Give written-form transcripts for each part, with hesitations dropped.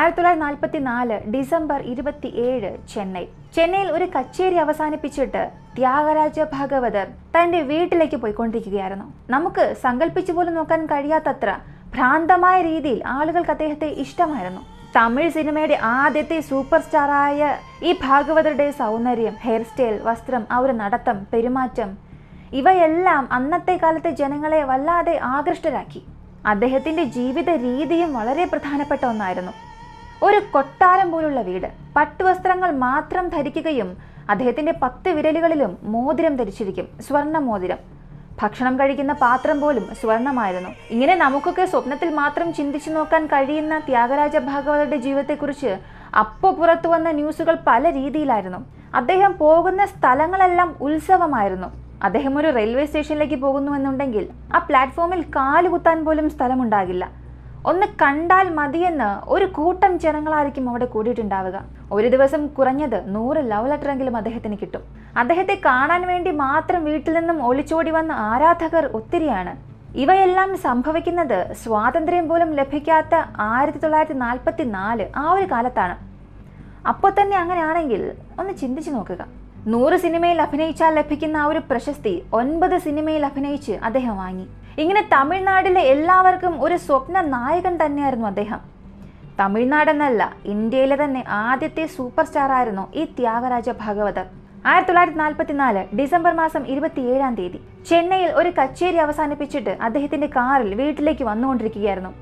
1944 December 27 ചെന്നൈയിൽ ഒരു കച്ചേരി അവസാനിപ്പിച്ചിട്ട് ത്യാഗരാജ ഭാഗവതർ തന്റെ വീട്ടിലേക്ക് പോയിക്കൊണ്ടിരിക്കുകയായിരുന്നു. നമുക്ക് സങ്കല്പിച്ചു പോലും നോക്കാൻ കഴിയാത്തത്ര ഭ്രാന്തമായ രീതിയിൽ ആളുകൾക്ക് അദ്ദേഹത്തെ ഇഷ്ടമായിരുന്നു. തമിഴ് സിനിമയുടെ ആദ്യത്തെ സൂപ്പർ സ്റ്റാറായ ഈ ഭാഗവതരുടെ സൗന്ദര്യം, ഹെയർ സ്റ്റൈൽ, വസ്ത്രം, ആ ഒരു നടത്തം, പെരുമാറ്റം, ഇവയെല്ലാം അന്നത്തെ കാലത്തെ ജനങ്ങളെ വല്ലാതെ ആകൃഷ്ടരാക്കി. അദ്ദേഹത്തിന്റെ ജീവിത രീതിയും വളരെ പ്രധാനപ്പെട്ട ഒന്നായിരുന്നു. ഒരു കൊട്ടാരം പോലുള്ള വീട്, പട്ടുവസ്ത്രങ്ങൾ മാത്രം ധരിക്കുകയും അദ്ദേഹത്തിന്റെ 10 വിരലുകളിലും മോതിരം ധരിച്ചിരിക്കും, സ്വർണ്ണ മോതിരം. ഭക്ഷണം കഴിക്കുന്ന പാത്രം പോലും സ്വർണമായിരുന്നു. ഇങ്ങനെ നമുക്കൊക്കെ സ്വപ്നത്തിൽ മാത്രം ചിന്തിച്ചു നോക്കാൻ കഴിയുന്ന ത്യാഗരാജ ഭാഗവതരുടെ ജീവിതത്തെക്കുറിച്ച് അപ്പോൾ പുറത്തു വന്ന ന്യൂസുകൾ പല രീതിയിലായിരുന്നു. അദ്ദേഹം പോകുന്ന സ്ഥലങ്ങളെല്ലാം ഉത്സവമായിരുന്നു. അദ്ദേഹം ഒരു റെയിൽവേ സ്റ്റേഷനിലേക്ക് പോകുന്നുവെന്നുണ്ടെങ്കിൽ ആ പ്ലാറ്റ്ഫോമിൽ കാലുകുത്താൻ പോലും സ്ഥലമുണ്ടാകില്ല. ഒന്ന് കണ്ടാൽ മതിയെന്ന് ഒരു കൂട്ടം ജനങ്ങളായിരിക്കും അവിടെ കൂടിയിട്ടുണ്ടാവുക. ഒരു ദിവസം കുറഞ്ഞത് 100 ലവ് ലെറ്ററെങ്കിലും അദ്ദേഹത്തിന് കിട്ടും. അദ്ദേഹത്തെ കാണാൻ വേണ്ടി മാത്രം വീട്ടിൽ നിന്നും ഒളിച്ചോടി വന്ന ആരാധകർ ഒത്തിരിയാണ്. ഇവയെല്ലാം സംഭവിക്കുന്നത് സ്വാതന്ത്ര്യം പോലും ലഭിക്കാത്ത 1944 ആ ഒരു കാലത്താണ്. അപ്പോൾ തന്നെ അങ്ങനെയാണെങ്കിൽ ഒന്ന് ചിന്തിച്ചു നോക്കുക. 100 സിനിമയിൽ അഭിനയിച്ചാൽ ലഭിക്കുന്ന ആ ഒരു പ്രശസ്തി 9 സിനിമയിൽ അഭിനയിച്ച് അദ്ദേഹം വാങ്ങി. ഇങ്ങനെ തമിഴ്നാട്ടിലെ എല്ലാവർക്കും ഒരു സ്വപ്ന നായകൻ തന്നെയായിരുന്നു അദ്ദേഹം. തമിഴ്നാടെന്നല്ല, ഇന്ത്യയിലെ തന്നെ ആദ്യത്തെ സൂപ്പർ സ്റ്റാർ ആയിരുന്നു ഈ ത്യാഗരാജ ഭാഗവതർ. 1944 ഡിസംബർ മാസം 27 ചെന്നൈയിൽ ഒരു കച്ചേരി അവസാനിപ്പിച്ചിട്ട് അദ്ദേഹത്തിന്റെ കാറിൽ വീട്ടിലേക്ക് വന്നുകൊണ്ടിരിക്കുകയായിരുന്നു.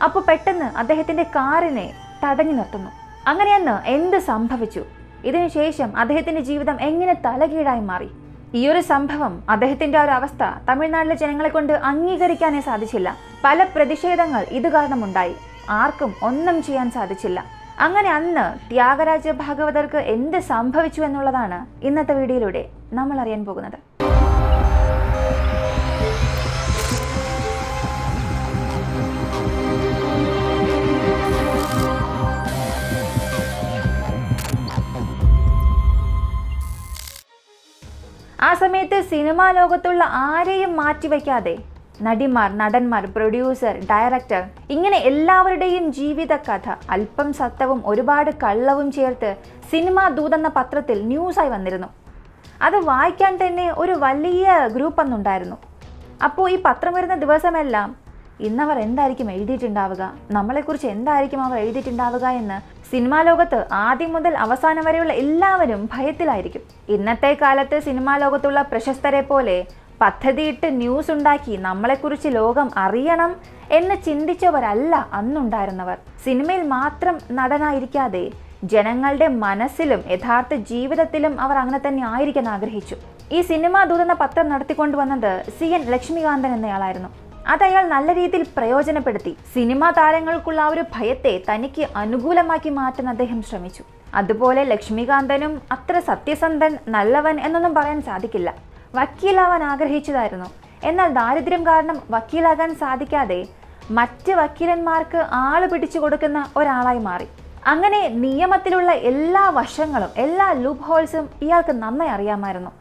അപ്പോൾ പെട്ടെന്ന് അദ്ദേഹത്തിന്റെ കാറിനെ തടഞ്ഞു നിർത്തുന്നു. അങ്ങനെയെന്ന് എന്ത് സംഭവിച്ചു? ഇതിനുശേഷം അദ്ദേഹത്തിന്റെ ജീവിതം എങ്ങനെ തലകീഴായി മാറി? ഈ ഒരു സംഭവം, അദ്ദേഹത്തിന്റെ ആ ഒരു അവസ്ഥ തമിഴ്നാട്ടിലെ ജനങ്ങളെ കൊണ്ട് അംഗീകരിക്കാനേ സാധിച്ചില്ല. പല പ്രതിഷേധങ്ങൾ ഇത് കാരണമുണ്ടായി. ആർക്കും ഒന്നും ചെയ്യാൻ സാധിച്ചില്ല. അങ്ങനെ അന്ന് ത്യാഗരാജ ഭാഗവതർക്ക് എന്ത് സംഭവിച്ചു എന്നുള്ളതാണ് ഇന്നത്തെ വീഡിയോയിലൂടെ നമ്മൾ അറിയാൻ പോകുന്നത്. ആ സമയത്ത് സിനിമാ ലോകത്തുള്ള ആരെയും മാറ്റിവെക്കാതെ നടിമാർ, നടന്മാർ, പ്രൊഡ്യൂസർ, ഡയറക്ടർ, ഇങ്ങനെ എല്ലാവരുടെയും ജീവിത കഥ അല്പം സത്യവും ഒരുപാട് കള്ളവും ചേർത്ത് സിനിമാ ദൂത് എന്ന പത്രത്തിൽ ന്യൂസായി വന്നിരുന്നു. അത് വായിക്കാൻ തന്നെ ഒരു വലിയ ഗ്രൂപ്പ് ഒന്നുണ്ടായിരുന്നു. അപ്പോൾ ഈ പത്രം വരുന്ന ദിവസമെല്ലാം ഇന്നവർ എന്തായിരിക്കും എഴുതിയിട്ടുണ്ടാവുക, നമ്മളെക്കുറിച്ച് എന്തായിരിക്കും അവർ എഴുതിയിട്ടുണ്ടാവുക എന്ന് സിനിമാ ലോകത്ത് ആദ്യം മുതൽ അവസാനം വരെയുള്ള എല്ലാവരും ഭയത്തിലായിരിക്കും. ഇന്നത്തെ കാലത്ത് സിനിമാ ലോകത്തുള്ള പ്രശസ്തരെ പോലെ പദ്ധതിയിട്ട് ന്യൂസ് ഉണ്ടാക്കി നമ്മളെക്കുറിച്ച് ലോകം അറിയണം എന്ന് ചിന്തിച്ചവരല്ല അന്നുണ്ടായിരുന്നവർ. സിനിമയിൽ മാത്രം നടനായിരിക്കാതെ ജനങ്ങളുടെ മനസ്സിലും യഥാർത്ഥ ജീവിതത്തിലും അവർ അങ്ങനെ തന്നെ ആയിരിക്കാൻ ആഗ്രഹിച്ചു. ഈ സിനിമാ ദൂത് എന്ന പത്രം നടത്തിക്കൊണ്ടുവന്നത് CN ലക്ഷ്മികാന്തൻ എന്നയാളായിരുന്നു. അത് അയാൾ നല്ല രീതിയിൽ പ്രയോജനപ്പെടുത്തി സിനിമാ താരങ്ങൾക്കുള്ള ആ ഒരു ഭയത്തെ തനിക്ക് അനുകൂലമാക്കി മാറ്റാൻ അദ്ദേഹം ശ്രമിച്ചു. അതുപോലെ ലക്ഷ്മികാന്തനും അത്ര സത്യസന്ധൻ, നല്ലവൻ എന്നൊന്നും പറയാൻ സാധിക്കില്ല. വക്കീലാവാൻ ആഗ്രഹിച്ചതായിരുന്നു. എന്നാൽ ദാരിദ്ര്യം കാരണം വക്കീലാകാൻ സാധിക്കാതെ മറ്റ് വക്കീലന്മാർക്ക് ആള് പിടിച്ചു കൊടുക്കുന്ന ഒരാളായി മാറി. അങ്ങനെ നിയമത്തിലുള്ള എല്ലാ വശങ്ങളും, എല്ലാ ലൂപ്പ് ഹോൾസും ഇയാൾക്ക് നന്നായി അറിയാമായിരുന്നു.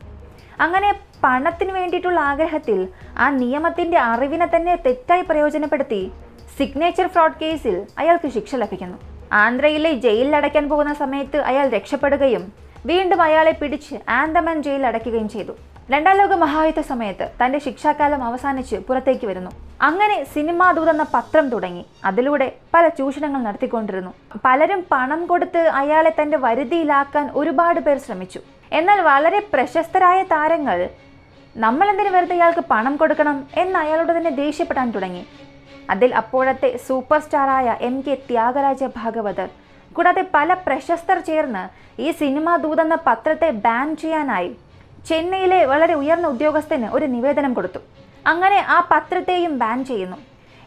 അങ്ങനെ പണത്തിന് വേണ്ടിയിട്ടുള്ള ആഗ്രഹത്തിൽ ആ നിയമത്തിന്റെ അറിവിനെ തന്നെ തെറ്റായി പ്രയോജനപ്പെടുത്തി സിഗ്നേച്ചർ ഫ്രോഡ് കേസിൽ അയാൾക്ക് ശിക്ഷ ലഭിക്കുന്നു. ആന്ധ്രയിലെ ജയിലിൽ അടയ്ക്കാൻ പോകുന്ന സമയത്ത് അയാൾ രക്ഷപ്പെടുകയും വീണ്ടും അയാളെ പിടിച്ച് ആൻഡമാൻ ജയിലിൽ അടയ്ക്കുകയും ചെയ്തു. 2ാം ലോക മഹായുദ്ധ സമയത്ത് തന്റെ ശിക്ഷാകാലം അവസാനിച്ച് പുറത്തേക്ക് വരുന്നു. അങ്ങനെ സിനിമാ ദൂത് എന്ന പത്രം തുടങ്ങി. അതിലൂടെ പല ചൂഷണങ്ങൾ നടത്തിക്കൊണ്ടിരുന്നു. പലരും പണം കൊടുത്ത് അയാളെ തന്റെ വരുതിയിലാക്കാൻ ഒരുപാട് പേർ ശ്രമിച്ചു. എന്നാൽ വളരെ പ്രശസ്തരായ താരങ്ങൾ നമ്മളെന്തിനു വെറുതെ ഇയാൾക്ക് പണം കൊടുക്കണം എന്ന് അയാളോട് തന്നെ ദേഷ്യപ്പെടാൻ തുടങ്ങി. അതിൽ അപ്പോഴത്തെ സൂപ്പർ സ്റ്റാറായ MK ത്യാഗരാജ ഭാഗവതർ കൂടാതെ പല പ്രശസ്തർ ചേർന്ന് ഈ സിനിമാ ദൂത് എന്ന പത്രത്തെ ബാൻ ചെയ്യാനായി ചെന്നൈയിലെ വളരെ ഉയർന്ന ഉദ്യോഗസ്ഥന് ഒരു നിവേദനം കൊടുത്തു. അങ്ങനെ ആ പത്രത്തെയും ബാൻ ചെയ്യുന്നു.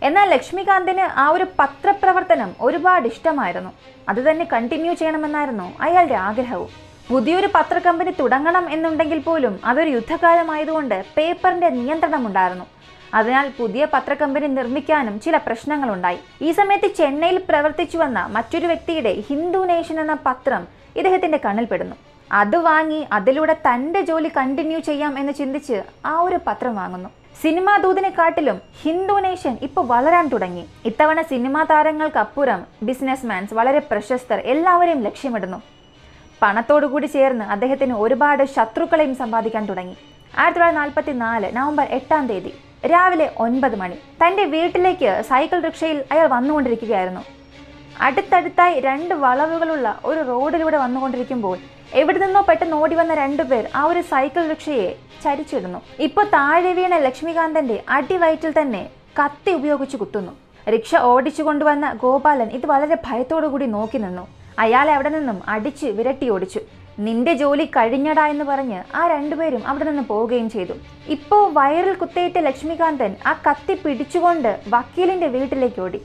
എന്നാൽ ലക്ഷ്മികാന്തിന് ആ ഒരു പത്രപ്രവർത്തനം ഒരുപാട് ഇഷ്ടമായിരുന്നു. അത് തന്നെ കണ്ടിന്യൂ ചെയ്യണമെന്നായിരുന്നു അയാളുടെ ആഗ്രഹവും. പുതിയൊരു പത്രക്കമ്പനി തുടങ്ങണം എന്നുണ്ടെങ്കിൽ പോലും അതൊരു യുദ്ധകാലമായതുകൊണ്ട് പേപ്പറിന്റെ നിയന്ത്രണം ഉണ്ടായിരുന്നു. അതിനാൽ പുതിയ പത്രക്കമ്പനി നിർമ്മിക്കാനും ചില പ്രശ്നങ്ങളുണ്ടായി. ഈ സമയത്ത് ചെന്നൈയിൽ പ്രവർത്തിച്ചു വന്ന മറ്റൊരു വ്യക്തിയുടെ ഹിന്ദു നേഷൻ എന്ന പത്രം ഇദ്ദേഹത്തിന്റെ കണ്ണിൽപ്പെടുന്നു. അത് വാങ്ങി അതിലൂടെ തൻ്റെ ജോലി കണ്ടിന്യൂ ചെയ്യാം എന്ന് ചിന്തിച്ച് ആ ഒരു പത്രം വാങ്ങുന്നു. സിനിമാ ദൂതിനെക്കാട്ടിലും ഹിന്ദു നേഷൻ ഇപ്പോൾ വളരാൻ തുടങ്ങി. ഇത്തവണ സിനിമാ താരങ്ങൾക്കപ്പുറം ബിസിനസ്മാൻസ്, വളരെ പ്രശസ്തർ എല്ലാവരെയും ലക്ഷ്യമിടുന്നു. പണത്തോടുകൂടി ചേർന്ന് അദ്ദേഹത്തിന് ഒരുപാട് ശത്രുക്കളെയും സമ്പാദിക്കാൻ തുടങ്ങി. 1944 നവംബർ 8 രാവിലെ 9 മണി തൻ്റെ വീട്ടിലേക്ക് സൈക്കിൾ റിക്ഷയിൽ അയാൾ വന്നുകൊണ്ടിരിക്കുകയായിരുന്നു. അടുത്തടുത്തായി 2 വളവുകളുള്ള ഒരു റോഡിലൂടെ വന്നുകൊണ്ടിരിക്കുമ്പോൾ എവിടെ നിന്നോ പെട്ടെന്ന് ഓടി വന്ന 2 പേർ ആ ഒരു സൈക്കിൾ റിക്ഷയെ ചരിച്ചിടുന്നു. ഇപ്പോൾ താഴെ വീണ ലക്ഷ്മികാന്തന്റെ അടിവയറ്റിൽ തന്നെ കത്തി ഉപയോഗിച്ച് കുത്തുന്നു. റിക്ഷ ഓടിച്ചു കൊണ്ടുവന്ന ഗോപാലൻ ഇത് വളരെ ഭയത്തോടുകൂടി നോക്കി നിന്നു. അയാളെ അവിടെ നിന്നും അടിച്ച് വിരട്ടി ഓടിച്ചു. നിന്റെ ജോലി കഴിഞ്ഞടാ എന്ന് പറഞ്ഞ് ആ 2 പേരും അവിടെ നിന്ന് പോവുകയും ചെയ്തു. ഇപ്പോൾ വയറിൽ കുത്തേറ്റ ലക്ഷ്മികാന്തൻ ആ കത്തി പിടിച്ചുകൊണ്ട് വക്കീലിന്റെ വീട്ടിലേക്ക് ഓടി.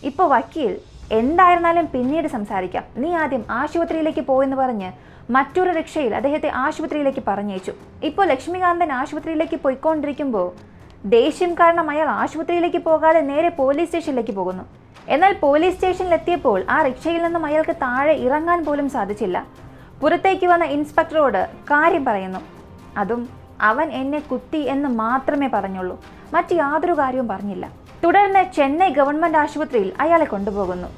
ഇപ്പോൾ വക്കീൽ, എന്തായിരുന്നാലും പിന്നീട് സംസാരിക്കാം, നീ ആദ്യം ആശുപത്രിയിലേക്ക് പോയെന്ന് പറഞ്ഞ് മറ്റൊരു റിക്ഷയിൽ അദ്ദേഹത്തെ ആശുപത്രിയിലേക്ക് പറഞ്ഞയച്ചു. ഇപ്പോൾ ലക്ഷ്മികാന്തൻ ആശുപത്രിയിലേക്ക് പോയിക്കൊണ്ടിരിക്കുമ്പോൾ ദേഷ്യം കാരണം അയാൾ ആശുപത്രിയിലേക്ക് പോകാതെ നേരെ പോലീസ് സ്റ്റേഷനിലേക്ക് പോകുന്നു. എന്നാൽ പോലീസ് സ്റ്റേഷനിലെത്തിയപ്പോൾ ആ റിക്ഷയിൽ നിന്നും അയാൾക്ക് താഴെ ഇറങ്ങാൻ പോലും സാധിച്ചില്ല. പുറത്തേക്ക് വന്ന ഇൻസ്പെക്ടറോട് കാര്യം പറയുന്നു. അതും അവൻ എന്നെ കുത്തി എന്ന് മാത്രമേ പറഞ്ഞുള്ളൂ, മറ്റ് യാതൊരു കാര്യവും പറഞ്ഞില്ല. തുടർന്ന് ചെന്നൈ ഗവൺമെന്റ് ആശുപത്രിയിൽ അയാളെ കൊണ്ടുപോകുന്നു.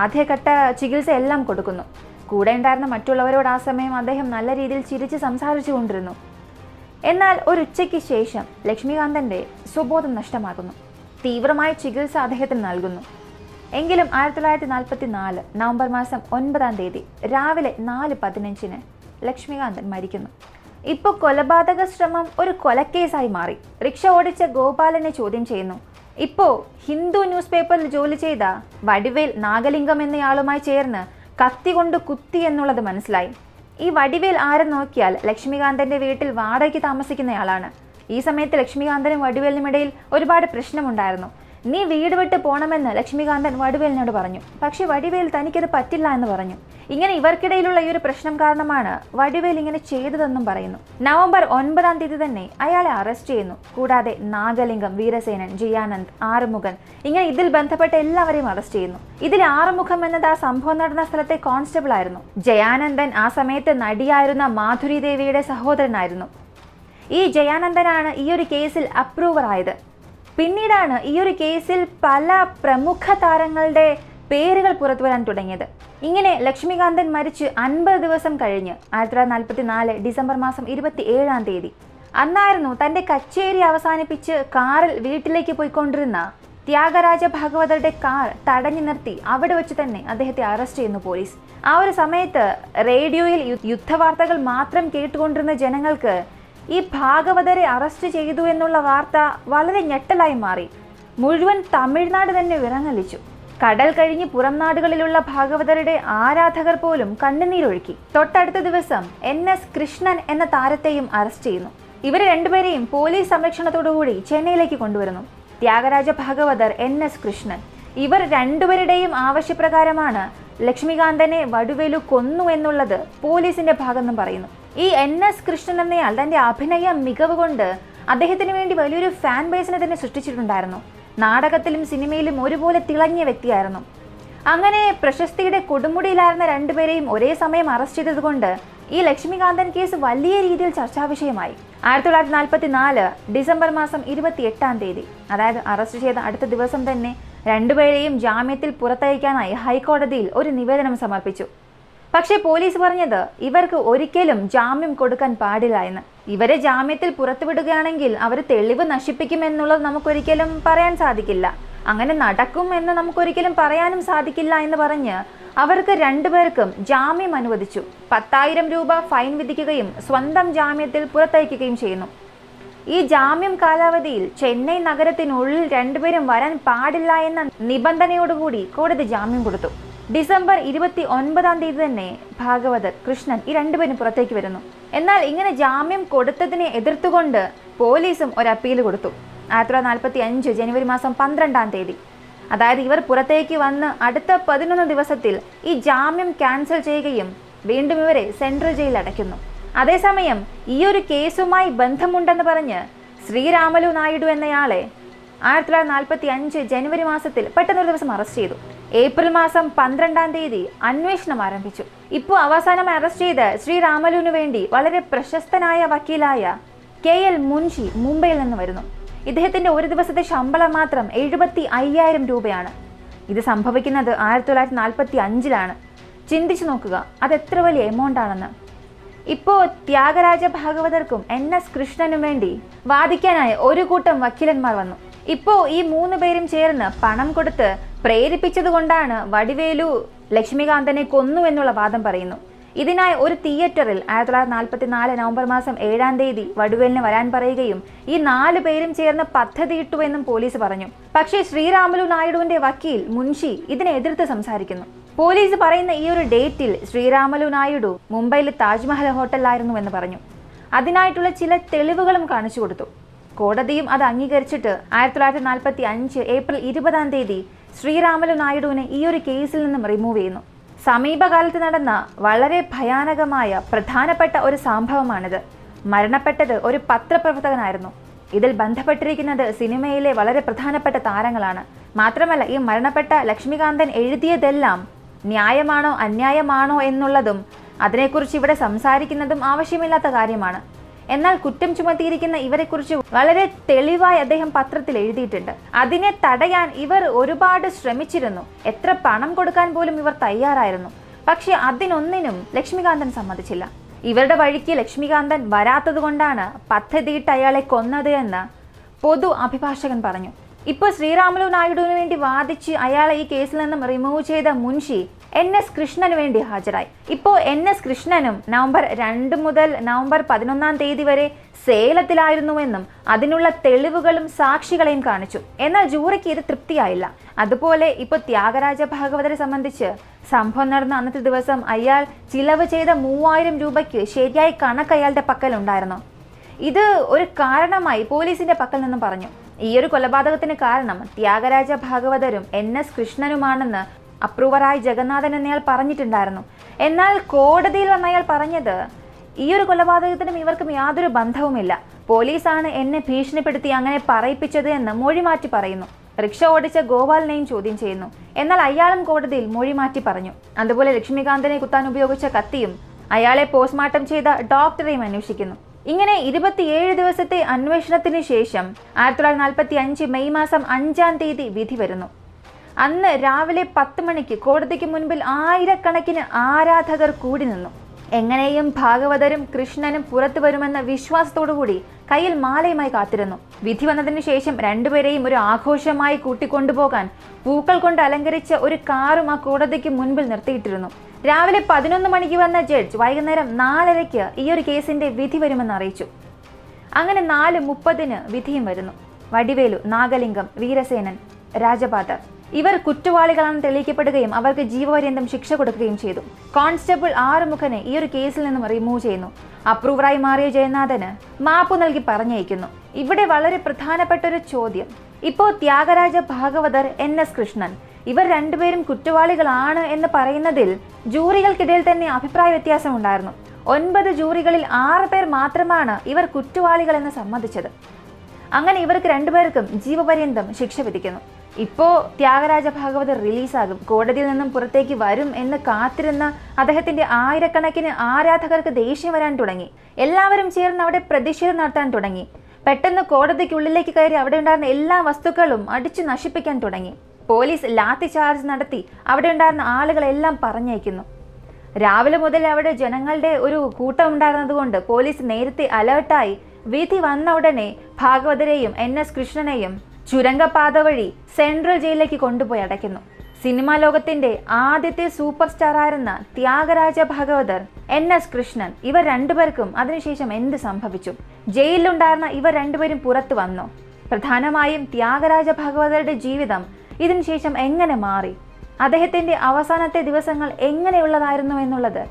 ആദ്യഘട്ട ചികിത്സ എല്ലാം കൊടുക്കുന്നു. കൂടെ ഉണ്ടായിരുന്ന മറ്റുള്ളവരോട് ആ സമയം അദ്ദേഹം നല്ല രീതിയിൽ ചിരിച്ച് സംസാരിച്ചു കൊണ്ടിരുന്നു. എന്നാൽ ഒരു ഉച്ചയ്ക്ക് ശേഷം ലക്ഷ്മികാന്തന്റെ സ്വബോധം നഷ്ടമാകുന്നു. തീവ്രമായ ചികിത്സ അദ്ദേഹത്തിന് നൽകുന്നു. എങ്കിലും 1944 നവംബർ 9 രാവിലെ 4:15 ലക്ഷ്മികാന്തൻ മരിക്കുന്നു. ഇപ്പോൾ കൊലപാതക ശ്രമം ഒരു കൊലക്കേസായി മാറി. റിക്ഷ ഓടിച്ച ഗോപാലനെ ചോദ്യം ചെയ്യുന്നു. ഇപ്പോൾ ഹിന്ദു ന്യൂസ് പേപ്പറിൽ ജോലി ചെയ്ത വടിവേൽ നാഗലിംഗം എന്നയാളുമായി ചേർന്ന് കത്തി കൊണ്ട് കുത്തി എന്നുള്ളത് മനസ്സിലായി. ഈ വടിവേൽ ആരെന്ന് നോക്കിയാൽ ലക്ഷ്മികാന്തന്റെ വീട്ടിൽ വാടകയ്ക്ക് താമസിക്കുന്നയാളാണ്. ഈ സമയത്ത് ലക്ഷ്മികാന്തനും വടിവേലിനും ഇടയിൽ ഒരുപാട് പ്രശ്നമുണ്ടായിരുന്നു. നീ വീട് വിട്ട് പോണമെന്ന് ലക്ഷ്മികാന്തൻ വടിവേലിനോട് പറഞ്ഞു. പക്ഷെ വടിവേൽ തനിക്കത് പറ്റില്ല എന്ന് പറഞ്ഞു. ഇങ്ങനെ ഇവർക്കിടയിലുള്ള ഈ ഒരു പ്രശ്നം കാരണമാണ് വടിവേൽ ഇങ്ങനെ ചെയ്തതെന്നും പറയുന്നു. നവംബർ 9 തന്നെ അയാളെ അറസ്റ്റ് ചെയ്യുന്നു. കൂടാതെ നാഗലിംഗം, വീരസേനൻ, ജയാനന്ദ്, ആറുമുഖൻ, ഇങ്ങനെ ഇതിൽ ബന്ധപ്പെട്ട എല്ലാവരെയും അറസ്റ്റ് ചെയ്യുന്നു. ഇതിൽ ആറുമുഖം എന്നത് ആ സംഭവം നടന്ന സ്ഥലത്തെ കോൺസ്റ്റബിൾ ആയിരുന്നു. ജയാനന്ദൻ ആ സമയത്ത് നടിയായിരുന്ന മാധുരി ദേവിയുടെ സഹോദരനായിരുന്നു. ഈ ജയാനന്ദനാണ് ഈ ഒരു കേസിൽ അപ്രൂവർ ആയത്. പിന്നീടാണ് ഈ ഒരു കേസിൽ പല പ്രമുഖ താരങ്ങളുടെ പേരുകൾ പുറത്തു വരാൻ തുടങ്ങിയത്. ഇങ്ങനെ ലക്ഷ്മികാന്തൻ മരിച്ച് 50 ദിവസം കഴിഞ്ഞ് 1944 ഡിസംബർ 27 അന്നായിരുന്നു തൻ്റെ കച്ചേരി അവസാനിപ്പിച്ച് കാറിൽ വീട്ടിലേക്ക് പോയിക്കൊണ്ടിരുന്ന ത്യാഗരാജ ഭാഗവതരുടെ കാർ തടഞ്ഞു നിർത്തി അവിടെ വെച്ച് തന്നെ അദ്ദേഹത്തെ അറസ്റ്റ് ചെയ്യുന്നു പോലീസ്. ആ ഒരു സമയത്ത് റേഡിയോയിൽ യുദ്ധവാർത്തകൾ മാത്രം കേട്ടുകൊണ്ടിരുന്ന ജനങ്ങൾക്ക് ഈ ഭാഗവതരെ അറസ്റ്റ് ചെയ്തു എന്നുള്ള വാർത്ത വളരെ ഞെട്ടലായി മാറി. മുഴുവൻ തമിഴ്നാട് തന്നെ വിറങ്ങലിച്ചു. കടൽ കഴിഞ്ഞ് പുറം നാടുകളിലുള്ള ഭാഗവതരുടെ ആരാധകർ പോലും കണ്ണുനീരൊഴുക്കി. തൊട്ടടുത്ത ദിവസം NS കൃഷ്ണൻ എന്ന താരത്തെയും അറസ്റ്റ് ചെയ്യുന്നു. ഇവരെ 2 പേരെയും പോലീസ് സംരക്ഷണത്തോടുകൂടി ചെന്നൈയിലേക്ക് കൊണ്ടുവരുന്നു. ത്യാഗരാജ ഭാഗവതർ, NS കൃഷ്ണൻ, ഇവർ 2 പേരുടെയും ആവശ്യപ്രകാരമാണ് ലക്ഷ്മികാന്തനെ വടുവേലു കൊന്നു എന്നുള്ളത് പോലീസിന്റെ ഭാഗമെന്നും പറയുന്നു. ഈ NS കൃഷ്ണൻ എന്നയാൾ തൻ്റെ അഭിനയ മികവ് കൊണ്ട് അദ്ദേഹത്തിന് വേണ്ടി വലിയൊരു ഫാൻ ബേസിനെ തന്നെ സൃഷ്ടിച്ചിട്ടുണ്ടായിരുന്നു. നാടകത്തിലും സിനിമയിലും ഒരുപോലെ തിളങ്ങിയ വ്യക്തിയായിരുന്നു. അങ്ങനെ പ്രശസ്തിയുടെ കൊടുമുടിയിലായിരുന്ന 2 പേരെയും ഒരേ സമയം അറസ്റ്റ് ചെയ്തതുകൊണ്ട് ഈ ലക്ഷ്മികാന്തൻ കേസ് വലിയ രീതിയിൽ ചർച്ചാ വിഷയമായി. 1944 ഡിസംബർ 28 അതായത് അറസ്റ്റ് ചെയ്ത അടുത്ത ദിവസം തന്നെ 2 പേരെയും ജാമ്യത്തിൽ പുറത്തയക്കാനായി ഹൈക്കോടതിയിൽ ഒരു നിവേദനം സമർപ്പിച്ചു. പക്ഷേ പോലീസ് പറഞ്ഞത് ഇവർക്ക് ഒരിക്കലും ജാമ്യം കൊടുക്കാൻ പാടില്ല എന്ന്. ഇവരെ ജാമ്യത്തിൽ പുറത്തുവിടുകയാണെങ്കിൽ അവർ തെളിവ് നശിപ്പിക്കുമെന്നുള്ളത് നമുക്കൊരിക്കലും പറയാൻ സാധിക്കില്ല, അങ്ങനെ നടക്കും എന്ന് നമുക്കൊരിക്കലും പറയാനും സാധിക്കില്ല എന്ന് പറഞ്ഞ് അവർക്ക് 2 പേർക്കും ജാമ്യം അനുവദിച്ചു. 10,000 രൂപ ഫൈൻ വിധിക്കുകയും സ്വന്തം ജാമ്യത്തിൽ പുറത്തയക്കുകയും ചെയ്യുന്നു. ഈ ജാമ്യം കാലാവധിയിൽ ചെന്നൈ നഗരത്തിനുള്ളിൽ 2 പേരും വരാൻ പാടില്ല എന്ന നിബന്ധനയോടുകൂടി കോടതി ജാമ്യം കൊടുത്തു. ഡിസംബർ 29 തന്നെ ഭാഗവതർ, കൃഷ്ണൻ ഈ 2 പേരും പുറത്തേക്ക് വരുന്നു. എന്നാൽ ഇങ്ങനെ ജാമ്യം കൊടുത്തതിനെ എതിർത്തുകൊണ്ട് പോലീസും ഒരു അപ്പീൽ കൊടുത്തു. 1945 ജനുവരി 12 അതായത് ഇവർ പുറത്തേക്ക് വന്ന് അടുത്ത 11 ദിവസത്തിൽ ഈ ജാമ്യം ക്യാൻസൽ ചെയ്യുകയും വീണ്ടും ഇവരെ സെൻട്രൽ ജയിലിൽ അടയ്ക്കുന്നു. അതേസമയം ഈ ഒരു കേസുമായി ബന്ധമുണ്ടെന്ന് പറഞ്ഞ് ശ്രീരാമലു നായിഡു എന്നയാളെ 1945 ജനുവരി പെട്ടെന്നൊരു ദിവസം അറസ്റ്റ് ചെയ്തു. ഏപ്രിൽ 12 അന്വേഷണം ആരംഭിച്ചു. ഇപ്പോൾ അവസാനമായി അറസ്റ്റ് ചെയ്ത് ശ്രീരാമലുവിന് വേണ്ടി വളരെ പ്രശസ്തനായ വക്കീലായ KL മുൻഷി മുംബൈയിൽ നിന്ന് വരുന്നു. ഇദ്ദേഹത്തിന്റെ ഒരു ദിവസത്തെ ശമ്പളം മാത്രം 75,000 രൂപയാണ്. ഇത് സംഭവിക്കുന്നത് 1945-ലാണ്. ചിന്തിച്ചു നോക്കുക, അതെത്ര വലിയ എമൗണ്ട് ആണെന്ന്. ഇപ്പോൾ ത്യാഗരാജ ഭാഗവതർക്കും NS കൃഷ്ണനും വേണ്ടി വാദിക്കാനായി ഒരു കൂട്ടം വക്കീലന്മാർ വന്നു. ഇപ്പോൾ ഈ 3 പേരും ചേർന്ന് പണം കൊടുത്ത് പ്രേരിപ്പിച്ചതുകൊണ്ടാണ് വടിവേലു ലക്ഷ്മികാന്തനെ കൊന്നു എന്നുള്ള വാദം പറയുന്നു. ഇതിനായി ഒരു തിയേറ്ററിൽ 1944 നവംബർ മാസം 7-ാം തീയതി വടിവേലിനെ വരാൻ പറയുകയും ഈ 4 പേരും ചേർന്ന് പദ്ധതിയിട്ടു എന്നും പോലീസ് പറഞ്ഞു. പക്ഷേ ശ്രീരാമലു നായിഡുവിന്റെ വക്കീൽ മുൻഷി ഇതിനെ എതിർത്ത് സംസാരിക്കുന്നു. പോലീസ് പറയുന്ന ഈ ഒരു ഡേറ്റിൽ ശ്രീരാമലു നായിഡു മുംബൈയിലെ താജ്മഹൽ ഹോട്ടലിലായിരുന്നു എന്ന് പറഞ്ഞു. അതിനായിട്ടുള്ള ചില തെളിവുകളും കാണിച്ചു കൊടുത്തു. കോടതിയും അത് അംഗീകരിച്ചിട്ട് 1945 ഏപ്രിൽ 20-ാം തീയതി ശ്രീരാമലു നായിഡുവിനെ ഈ ഒരു കേസിൽ നിന്നും റിമൂവ് ചെയ്യുന്നു. സമീപകാലത്ത് നടന്ന വളരെ ഭയാനകമായ പ്രധാനപ്പെട്ട ഒരു സംഭവമാണിത്. മരണപ്പെട്ടത് ഒരു പത്രപ്രവർത്തകനായിരുന്നു. ഇതിൽ ബന്ധപ്പെട്ടിരിക്കുന്നത് സിനിമയിലെ വളരെ പ്രധാനപ്പെട്ട താരങ്ങളാണ്. മാത്രമല്ല, ഈ മരണപ്പെട്ട ലക്ഷ്മികാന്തൻ എഴുതിയതെല്ലാം ന്യായമാണോ അന്യായമാണോ എന്നുള്ളതും അതിനെക്കുറിച്ച് ഇവിടെ സംസാരിക്കുന്നതും ആവശ്യമില്ലാത്ത കാര്യമാണ്. എന്നാൽ കുറ്റം ചുമത്തിയിരിക്കുന്ന ഇവരെക്കുറിച്ച് വളരെ തെളിവായി അദ്ദേഹം പത്രത്തിൽ എഴുതിയിട്ടുണ്ട്. അതിനെ തടയാൻ ഇവർ ഒരുപാട് ശ്രമിച്ചിരുന്നു. എത്ര പണം കൊടുക്കാൻ പോലും ഇവർ തയ്യാറായിരുന്നു. പക്ഷെ അതിനൊന്നിനും ലക്ഷ്മികാന്തൻ സമ്മതിച്ചില്ല. ഇവരുടെ വഴിക്ക് ലക്ഷ്മികാന്തൻ വരാത്തത് കൊണ്ടാണ് പദ്ധതിയിട്ട് അയാളെ കൊന്നത് എന്ന് പൊതു അഭിഭാഷകൻ പറഞ്ഞു. ഇപ്പോൾ ശ്രീരാമലു നായിഡുവിന് വേണ്ടി വാദിച്ച് അയാളെ ഈ കേസിൽ നിന്നും റിമൂവ് ചെയ്ത മുൻഷി NS കൃഷ്ണന് വേണ്ടി ഹാജരായി. ഇപ്പോൾ NS കൃഷ്ണനും നവംബർ 2 മുതൽ നവംബർ 11-ാം തീയതി വരെ സേലത്തിലായിരുന്നുവെന്നും അതിനുള്ള തെളിവുകളും സാക്ഷികളെയും കാണിച്ചു. എന്നാൽ ജൂറിക്ക് ഇത് തൃപ്തിയായില്ല. അതുപോലെ ഇപ്പോൾ ത്യാഗരാജ ഭാഗവതരെ സംബന്ധിച്ച് സംഭവം നടന്ന അന്നത്തെ ദിവസം അയാൾ ചിലവ് ചെയ്ത 3000 രൂപയ്ക്ക് ശരിയായ കണക്ക് അയാളുടെ പക്കലുണ്ടായിരുന്നു. ഇത് ഒരു കാരണമായി പോലീസിന്റെ പക്കൽ നിന്നും പറഞ്ഞു. ഈ ഒരു കൊലപാതകത്തിന് കാരണം ത്യാഗരാജ ഭാഗവതരും NS കൃഷ്ണനുമാണെന്ന് അപ്രൂവറായി ജഗന്നാഥൻ എന്നയാൾ പറഞ്ഞിട്ടുണ്ടായിരുന്നു. എന്നാൽ കോടതിയിൽ വന്ന അയാൾ പറഞ്ഞത് ഈ ഒരു കൊലപാതകത്തിനും ഇവർക്കും യാതൊരു ബന്ധവുമില്ല, പോലീസാണ് എന്നെ ഭീഷണിപ്പെടുത്തി അങ്ങനെ പറയിപ്പിച്ചത് എന്ന് മൊഴി മാറ്റി പറയുന്നു. റിക്ഷ ഓടിച്ച ഗോപാലിനെയും ചോദ്യം ചെയ്യുന്നു. എന്നാൽ അയാളും കോടതിയിൽ മൊഴി മാറ്റി പറഞ്ഞു. അതുപോലെ ലക്ഷ്മികാന്തനെ കുത്താൻ ഉപയോഗിച്ച കത്തിയും അയാളെ പോസ്റ്റ്മോർട്ടം ചെയ്ത ഡോക്ടറെയും അന്വേഷിക്കുന്നു. ഇങ്ങനെ 27 ദിവസത്തെ അന്വേഷണത്തിന് ശേഷം 1945 മെയ് മാസം 5-ാം തീയതി വിധി വരുന്നു. അന്ന് രാവിലെ 10 മണിക്ക് കോടതിക്ക് മുൻപിൽ ആയിരക്കണക്കിന് ആരാധകർ കൂടി നിന്നു. എങ്ങനെയും ഭാഗവതരും കൃഷ്ണനും പുറത്തു വരുമെന്ന വിശ്വാസത്തോടുകൂടി കയ്യിൽ മാലയുമായി കാത്തിരുന്നു. വിധി വന്നതിന് ശേഷം രണ്ടുപേരെയും ഒരു ആഘോഷമായി കൂട്ടിക്കൊണ്ടുപോകാൻ പൂക്കൾ കൊണ്ട് അലങ്കരിച്ച ഒരു കാറും ആ കോടതിക്ക് മുൻപിൽ നിർത്തിയിട്ടിരുന്നു. രാവിലെ 11 മണിക്ക് വന്ന ജഡ്ജ് വൈകുന്നേരം 4:30 ഈ ഒരു കേസിന്റെ വിധി വരുമെന്ന് അറിയിച്ചു. അങ്ങനെ 4:30 വിധിയും വരുന്നു. വടിവേലു, നാഗലിംഗം, വീരസേനൻ, രാജപാതർ ഇവർ കുറ്റവാളികളാണെന്ന് തെളിയിക്കപ്പെടുകയും അവർക്ക് ജീവപര്യന്തം ശിക്ഷ കൊടുക്കുകയും ചെയ്തു. കോൺസ്റ്റബിൾ ആറുമുഖനെ ഈ ഒരു കേസിൽ നിന്നും റിമൂവ് ചെയ്യുന്നു. അപ്രൂവറായി മാറിയ ജയനാഥന് മാപ്പ് നൽകി പറഞ്ഞയക്കുന്നു. ഇവിടെ വളരെ പ്രധാനപ്പെട്ട ഒരു ചോദ്യം, ഇപ്പോൾ ത്യാഗരാജ ഭാഗവതർ, NS കൃഷ്ണൻ ഇവർ രണ്ടുപേരും കുറ്റവാളികളാണ് എന്ന് പറയുന്നതിൽ ജൂറികൾക്കിടയിൽ തന്നെ അഭിപ്രായ വ്യത്യാസം ഉണ്ടായിരുന്നു. 9 ജൂറികളിൽ 6 പേർ മാത്രമാണ് ഇവർ കുറ്റവാളികൾ എന്ന് സമ്മതിച്ചത്. അങ്ങനെ ഇവർക്ക് രണ്ടുപേർക്കും ജീവപര്യന്തം ശിക്ഷ വിധിക്കുന്നു. ഇപ്പോൾ ത്യാഗരാജ ഭാഗവതർ റിലീസാകും, കോടതിയിൽ നിന്നും പുറത്തേക്ക് വരും എന്ന് കാത്തിരുന്ന അദ്ദേഹത്തിന്റെ ആയിരക്കണക്കിന് ആരാധകർക്ക് ദേഷ്യം വരാൻ തുടങ്ങി. എല്ലാവരും ചേർന്ന് അവിടെ പ്രതിഷേധം നടത്താൻ തുടങ്ങി. പെട്ടെന്ന് കോടതിക്കുള്ളിലേക്ക് കയറി അവിടെ ഉണ്ടായിരുന്ന എല്ലാ വസ്തുക്കളും അടിച്ചു നശിപ്പിക്കാൻ തുടങ്ങി. പോലീസ് ലാത്തി ചാർജ് നടത്തി അവിടെ ഉണ്ടായിരുന്ന ആളുകളെല്ലാം പറഞ്ഞയക്കുന്നു. രാവിലെ മുതൽ അവിടെ ജനങ്ങളുടെ ഒരു കൂട്ടം ഉണ്ടായിരുന്നതുകൊണ്ട് പോലീസ് നേരത്തെ അലേർട്ടായി വിധി വന്ന ഉടനെ ഭാഗവതരെയും NS കൃഷ്ണനെയും ചുരങ്കപാത വഴി സെൻട്രൽ ജയിലിലേക്ക് കൊണ്ടുപോയി അടയ്ക്കുന്നു. സിനിമാ ലോകത്തിന്റെ ആദ്യത്തെ സൂപ്പർ സ്റ്റാർ ആയിരുന്ന ത്യാഗരാജ ഭാഗവതർ, NS കൃഷ്ണൻ ഇവർ രണ്ടുപേർക്കും അതിനുശേഷം എന്ത് സംഭവിച്ചു? ജയിലിലുണ്ടായിരുന്ന ഇവർ രണ്ടുപേരും പുറത്തു വന്നു. പ്രധാനമായും ത്യാഗരാജ ഭാഗവതരുടെ ജീവിതം ഇതിനുശേഷം എങ്ങനെ മാറി, അദ്ദേഹത്തിന്റെ അവസാനത്തെ ദിവസങ്ങൾ എങ്ങനെയുള്ളതായിരുന്നു എന്നുള്ളത്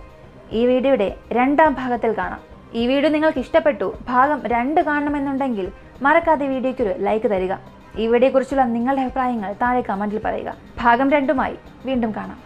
ഈ വീഡിയോയുടെ 2ാം ഭാഗത്തിൽ കാണാം. ഈ വീഡിയോ നിങ്ങൾക്ക് ഇഷ്ടപ്പെട്ടു, ഭാഗം 2 കാണണമെന്നുണ്ടെങ്കിൽ മറക്കാതെ വീഡിയോയ്ക്കൊരു ലൈക്ക് തരിക. ഈ വീഡിയോയെക്കുറിച്ചുള്ള നിങ്ങളുടെ അഭിപ്രായങ്ങൾ താഴെ കമന്റിൽ പറയുക. ഭാഗം 2മായി വീണ്ടും കാണാം.